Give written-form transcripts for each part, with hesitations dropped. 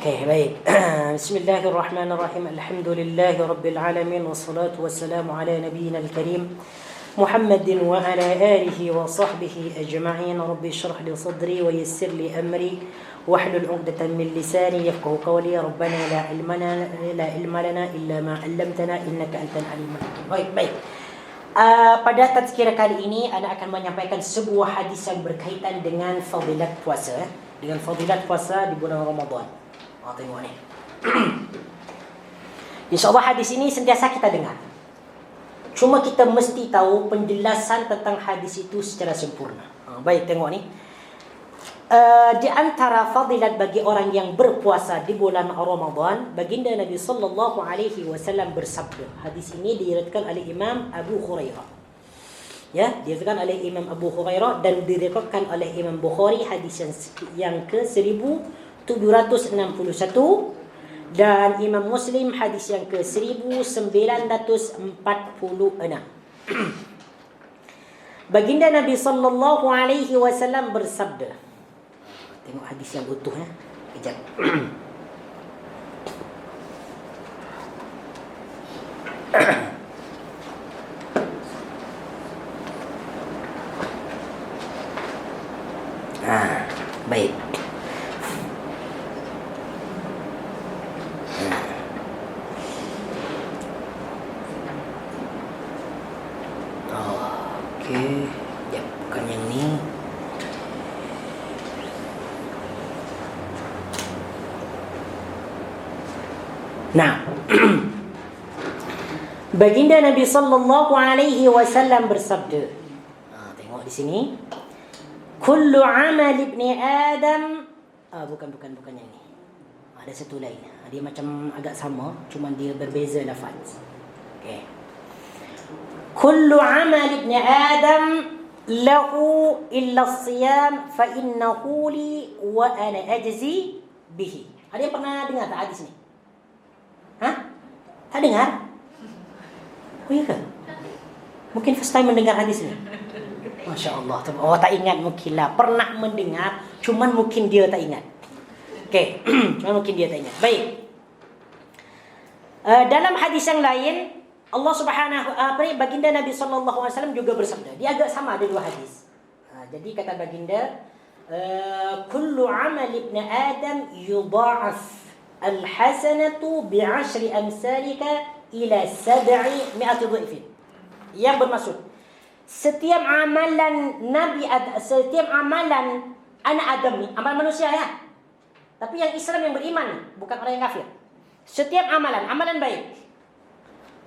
Okay, baik. Bismillahirrahmanirrahim. Alhamdulillahi rabbil alamin wassalatu wassalamu ala nabiyyina al-karim Muhammadin wa ala alihi wa sahbihi ajma'in. Rabbi shrah li sadri wa yassir li amri wahlul 'uqdatam min lisani yafqahu qawli. Rabbana la ilma lana illa ma 'allamtana innaka antal alimul hakim. Baik. Pada tazkirah kali ini Ana akan menyampaikan sebuah hadis yang berkaitan dengan fadilat puasa, dengan fadilat puasa di bulan Ramadan. Tengok ni. InsyaAllah hadis ini sentiasa kita dengar. Cuma kita mesti tahu penjelasan tentang hadis itu secara sempurna. Baik, tengok ni. Di antara fadilat bagi orang yang berpuasa di bulan Ramadan, baginda Nabi sallallahu alaihi wasallam bersabda. Hadis ini diriwayatkan oleh Imam Abu Hurairah. Ya, diriwayatkan oleh Imam Abu Hurairah dan diriwayatkan oleh Imam Bukhari, hadis yang ke 1761, dan Imam Muslim hadis yang ke 1946. Baginda Nabi sallallahu alaihi wasallam bersabda. Tengok hadis yang utuh ya. Kejap. Baik. Ya, bukan yang ni. Nah, baginda Nabi sallallahu alaihi wasallam bersabda. Tengok di sini. Kullu amal ibni Adam. Bukan yang ni. Ada satu lain. Dia macam agak sama, cuma dia berbeza lafaz. Okey. Kullu amal ibni Adam lahu illa as-siyam fa innahu li wa ana ajzi bihi. Ada yang pernah dengar tak hadis ni? Tak dengar? Oh iya ke? Mungkin first time mendengar hadis ni. Masya Allah. Oh, tak ingat mungkin lah. Pernah mendengar, cuman mungkin dia tak ingat. Okey, cuman mungkin dia tak ingat. Baik. Dalam hadis yang lain, Allah Subhanahu baginda Nabi sallallahu alaihi wasallam juga bersabda. Dia agak sama, ada dua hadis. Jadi kata baginda, kullu amal ibn Adam yudha'af al-hasanatu bi'ashri amsalika ila 700 dhifin. Yang bermaksud, setiap amalan anak Adam ni, amalan manusia ya. Tapi yang Islam, yang beriman, bukan orang yang kafir. Setiap amalan baik,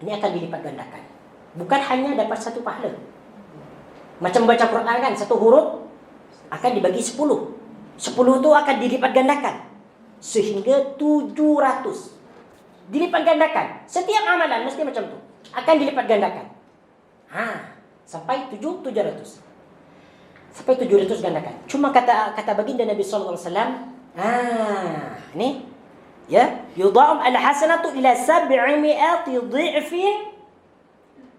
ini akan dilipat gandakan. Bukan hanya dapat satu pahala. Macam baca Quran kan, satu huruf akan dibagi 10. 10 tu akan dilipat gandakan. Sehingga 700. Dilipat gandakan. Setiap amalan mesti macam tu. Akan dilipat gandakan. Sampai 700. Sampai 700 gandakan. Cuma kata baginda Nabi sallallahu alaihi wasallam, ni ya, yudha'am al-hasanatu ila 700 dhifin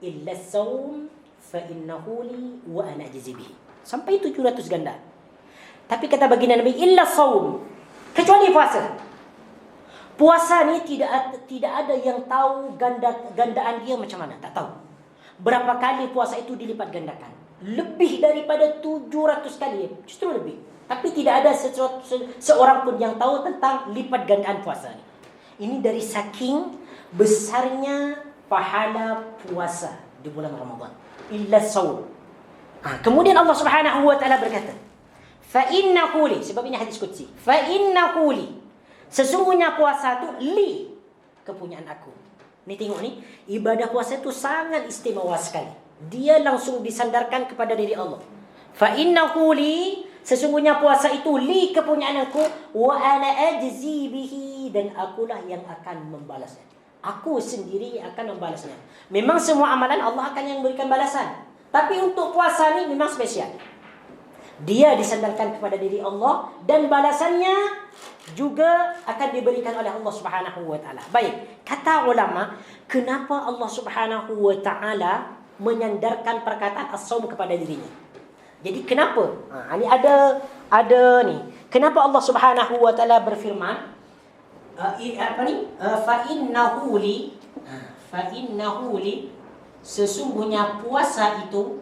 illa as-sawm fa innahu li wa ana ajzi bihi. Sampai 700 ganda. Tapi kata baginda Nabi, illa as-sawm, kecuali puasa. Puasa ni tidak ada yang tahu gandaan dia macam mana, tak tahu. Berapa kali puasa itu dilipat gandakan? Lebih daripada 700 kali, justru lebih. Tapi tidak ada seorang pun yang tahu tentang lipat gandaan puasa ni. Ini dari saking besarnya pahala puasa di bulan Ramadan. Illa saum. Kemudian Allah Subhanahu wa taala berkata, fa innahu li, sebab ini hadis qudsi. Fa innahu li, sesungguhnya puasa tu li, kepunyaan aku. Ni tengok ni, ibadah puasa itu sangat istimewa sekali. Dia langsung disandarkan kepada diri Allah. Fa innahu li, sesungguhnya puasa itu li, kepunyaan aku, wa ana ajzi bihi, dan akulah yang akan membalasnya. Aku sendiri akan membalasnya. Memang semua amalan Allah akan yang memberikan balasan. Tapi untuk puasa ni memang spesial. Dia disandarkan kepada diri Allah dan balasannya juga akan diberikan oleh Allah Subhanahu wa taala. Baik, kata ulama, kenapa Allah Subhanahu wa taala menyandarkan perkataan as-saum kepada dirinya? Jadi kenapa? Ini ada ni. Kenapa Allah Subhanahu wa taala berfirman, fa innahu li sesungguhnya puasa itu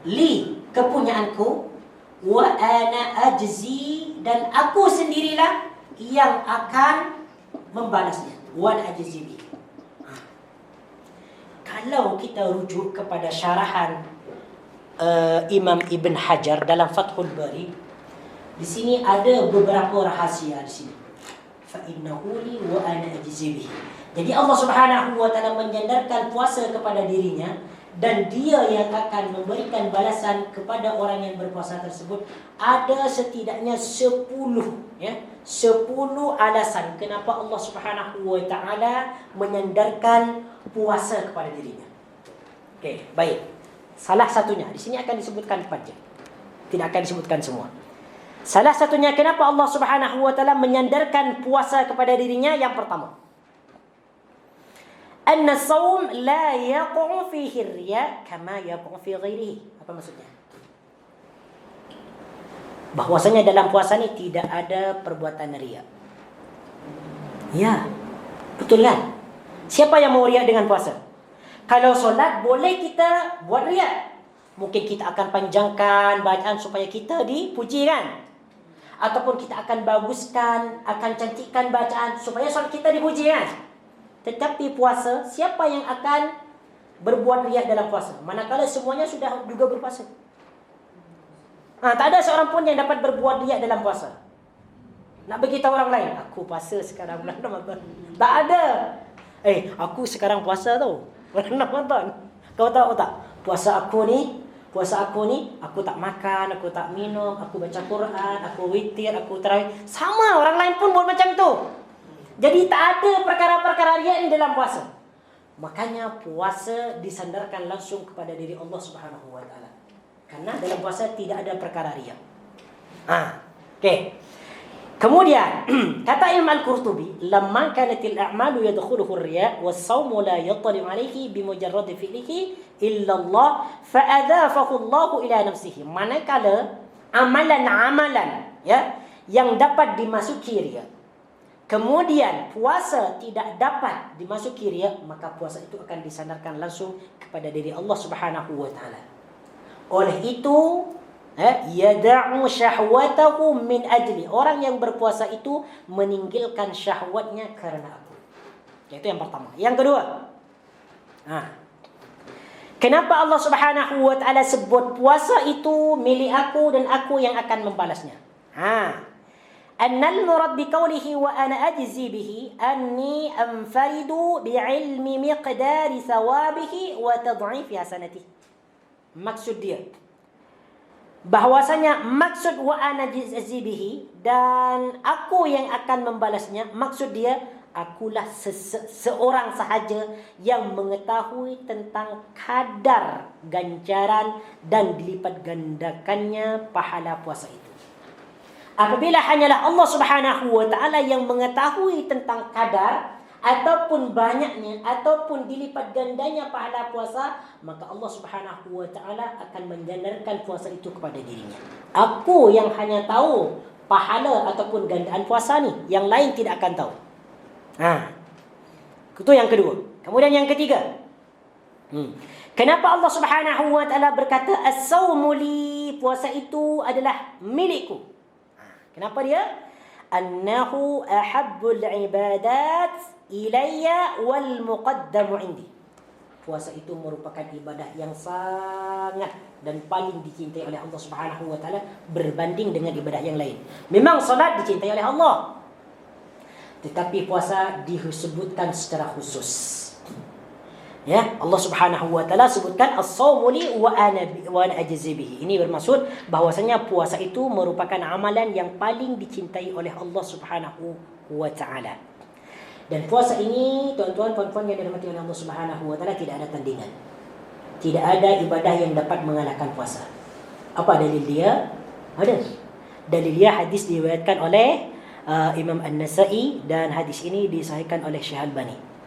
li kepunyaanku, wa ana ajzi dan aku sendirilah yang akan membalasnya. Wa ana ajzi bi. Kalau kita rujuk kepada syarahan Imam Ibn Hajar dalam Fathul Bari, di sini ada beberapa rahasia di sini. Fa innahu li wa ana ajzi bihi. Jadi Allah Subhanahu wa taala menyandarkan puasa kepada dirinya dan dia yang akan memberikan balasan kepada orang yang berpuasa tersebut. Ada setidaknya 10 alasan kenapa Allah Subhanahu wa taala menyandarkan puasa kepada dirinya. Okey, baik. Salah satunya di sini akan disebutkan 4 je. Tidak akan disebutkan semua. Salah satunya kenapa Allah Subhanahu wa taala menyandarkan puasa kepada dirinya, yang pertama, anna shaum la yaqa'u fihi riya kama yaqa'u fi ghairihi. Apa maksudnya? Bahwasanya dalam puasa ni tidak ada perbuatan riya. Ya, betul kan? Siapa yang mau riya dengan puasa? Kalau solat boleh kita buat riya. Mungkin kita akan panjangkan bacaan supaya kita dipuji kan? Ataupun kita akan baguskan, akan cantikkan bacaan supaya solat kita dipuji kan? Tetapi puasa, siapa yang akan berbuat riya dalam puasa? Manakala semuanya sudah juga berpuasa. Tak ada seorang pun yang dapat berbuat riya dalam puasa. Nak beritahu orang lain, aku puasa sekarang bulan Ramadan. Tak ada. Aku sekarang puasa tau, bulan Ramadan. Kau tahu tak? Puasa aku ni, aku tak makan, aku tak minum, aku baca Quran, aku witir, aku tarawih. Sama, orang lain pun buat macam tu. Jadi tak ada perkara-perkara riya di dalam puasa. Makanya puasa disandarkan langsung kepada diri Allah Subhanahu wa taala. Karena dalam puasa tidak ada perkara riya. Okey. Kemudian kata Imam Al-Qurtubi, lamma kanatil a'malu yadkhuluhu ar-riya was-shawmu la yattali 'alayhi bimujarrad fi'lihi illa Allah fa adhafahu Allah ila nafsihi. Manakala amalan-amalan yang dapat dimasuki riya, kemudian puasa tidak dapat dimasuki riya, maka puasa itu akan disandarkan langsung kepada diri Allah Subhanahu wa taala. Oleh itu, yada'u syahwatahu min ajli. Orang yang berpuasa itu meninggalkan syahwatnya karena aku. Itu yang pertama. Yang kedua, kenapa Allah Subhanahu wa taala sebut puasa itu milik aku dan aku yang akan membalasnya? Annal murad biqaulihi wa ana ajzi bihi anni anfaridu bi'ilmi miqdari thawabihi wa tad'ifi hasanatihi. Maksud dia bahwasanya maksud wa ana ajzi bihi dan aku yang akan membalasnya, maksud dia akulah seorang sahaja yang mengetahui tentang kadar ganjaran dan dilipat gandakannya pahala puasa itu. Apabila hanyalah Allah Subhanahu wa taala yang mengetahui tentang kadar ataupun banyaknya ataupun dilipat gandanya pahala puasa, maka Allah Subhanahu wa taala akan menjandarkan puasa itu kepada dirinya. Aku yang hanya tahu pahala ataupun gandaan puasa ni, yang lain tidak akan tahu. Itu yang kedua. Kemudian yang ketiga, kenapa Allah Subhanahu wa taala berkata as-sawmu li, puasa itu adalah milikku? Kenapa dia? Annahu ahabbul ibadat ilayya wal muqaddamu indi. Puasa itu merupakan ibadah yang sangat dan paling dicintai oleh Allah Subhanahu wa taala berbanding dengan ibadah yang lain. Memang salat dicintai oleh Allah, tetapi puasa disebutkan secara khusus. Allah Subhanahu wa taala sebutkan as-shawmu li wa ana ajzi bihi. Ini bermaksud bahwasanya puasa itu merupakan amalan yang paling dicintai oleh Allah Subhanahu wa taala. Dan puasa ini, tuan-tuan puan-puan yang dirahmati oleh Allah Subhanahu wa taala, tidak ada tandingan. Tidak ada ibadah yang dapat mengalahkan puasa. Apa dalil dia? Ada. Dalil dia hadis diriwayatkan oleh Imam An-Nasa'i dan hadis ini disahihkan oleh Syekh Albani.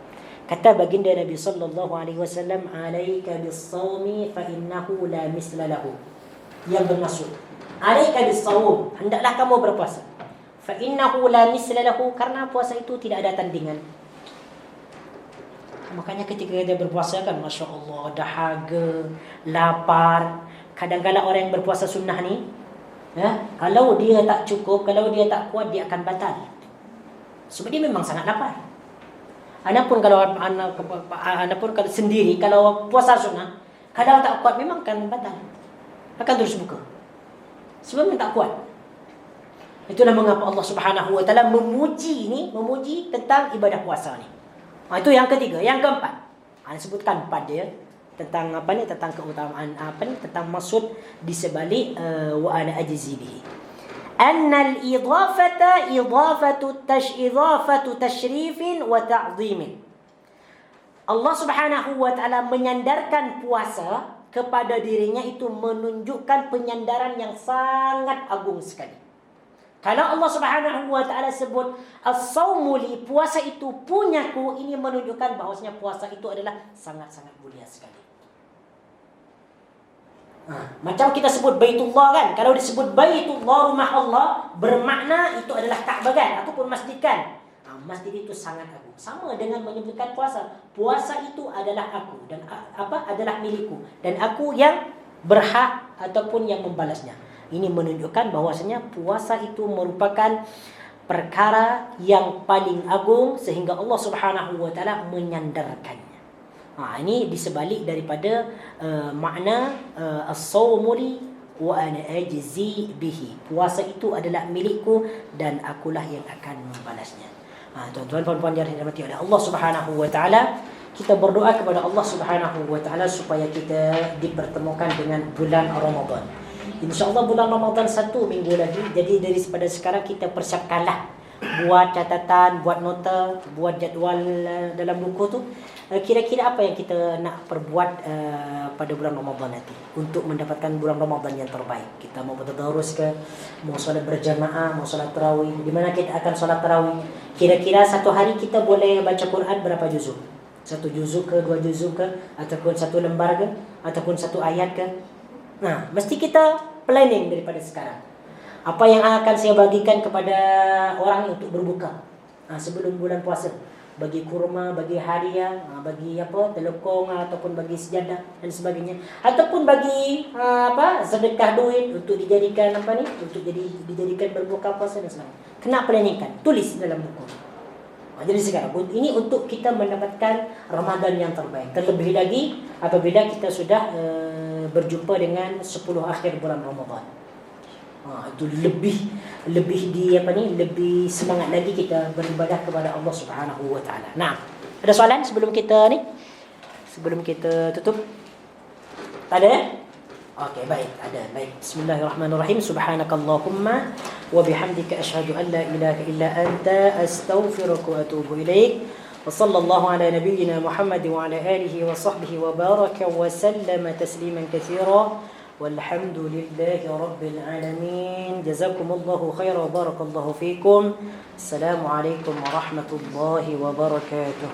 Kata baginda Nabi sallallahu alaihi wasallam, "Alaika bis-shaumi fa innahu la misla lahu." Yang bermaksud, "Alaika bis-shaum," hendaklah kamu berpuasa. fa innahu la misla lahu, karena puasa itu tidak ada tandingan. Makanya ketika dia berpuasa kan, Masya Allah, dahaga, lapar. Kadang-kadang orang yang berpuasa sunnah ni, kalau dia tak cukup, kalau dia tak kuat, dia akan batal. Sebab dia memang sangat lapar. Adapun kalau sendiri, kalau puasa sunnah, kalau tak kuat memang akan batal, akan terus buka. Sebab memang tak kuat. Itulah mengapa Allah Subhanahu Wa Taala memuji tentang ibadah puasa ni. Itu yang ketiga. Yang keempat, sebutkan 4 dia tentang tentang keutamaan tentang maksud di sebalik wa ana ajzi bihi. Anna al-idafata idafatu tashrifin wa ta'zimin. Allah Subhanahu Wa Taala menyandarkan puasa kepada dirinya itu menunjukkan penyandaran yang sangat agung sekali. Kalau Allah Subhanahu Wa Taala sebut as-saumu li, puasa itu punyaku, ini menunjukkan bahwasanya puasa itu adalah sangat-sangat mulia sekali. Macam kita sebut Baitullah kan, kalau disebut Baitullah, rumah Allah, bermakna itu adalah Ka'bah kan, ataupun masjid kan. Masjid itu sangat agung. Sama dengan menyebutkan puasa. Puasa itu adalah aku dan adalah milikku, dan aku yang berhak ataupun yang membalasnya. Ini menunjukkan bahwasanya puasa itu merupakan perkara yang paling agung sehingga Allah Subhanahu Wa Taala menyandarkannya. Ini disebalik daripada makna as-saumu li wa ana ajzi bihi. Puasa itu adalah milikku dan akulah yang akan membalasnya. Tuan-tuan puan-puan yang dirahmati oleh Allah Subhanahu Wa Taala, kita berdoa kepada Allah Subhanahu Wa Taala supaya kita dipertemukan dengan bulan Ramadan. InsyaAllah bulan Ramadan 1 minggu lagi. Jadi daripada sekarang kita persiapkanlah, buat catatan, buat nota, buat jadual dalam buku tu. Kira-kira apa yang kita nak perbuat pada bulan Ramadan nanti untuk mendapatkan bulan Ramadan yang terbaik. Kita mau bertadarus ke, mau solat berjamaah, mau solat tarawih. Di mana kita akan solat tarawih? Kira-kira satu hari kita boleh baca Quran berapa juzuk? 1 juzuk ke, 2 juzuk ke, ataupun 1 lembar ke, ataupun 1 ayat ke? Mesti kita planning daripada sekarang. Apa yang akan saya bagikan kepada orang untuk berbuka sebelum bulan puasa? Bagi kurma, bagi hadiah, bagi telekong ataupun bagi sejadah dan sebagainya, ataupun bagi sedekah duit untuk dijadikan untuk dijadikan berbuka puasa dan sebagainya. Kena planningkan, tulis dalam buku. Jadi sekarang ini untuk kita mendapatkan Ramadan yang terbaik. Terlebih lagi apabila kita sudah berjumpa dengan 10 akhir bulan Ramadan. Itu lebih lebih semangat lagi kita beribadah kepada Allah Subhanahu Wa Taala. Nah, ada soalan sebelum kita tutup? Tak ada? Okey, baik, ada. Baik. Bismillahirrahmanirrahim. Subhanakallahumma wa bihamdika asyhadu an la ilaha illa anta astaghfiruka wa atubu ilaik. Wa sallallahu ala nabiyyina Muhammad wa ala alihi wa sahbihi wa baraka wa sallama tasliman katsira. Walhamdulillahi rabbil alamin. Jazakumullahu khairan wa barakallahu fikum. Assalamualaikum warahmatullahi wabarakatuh.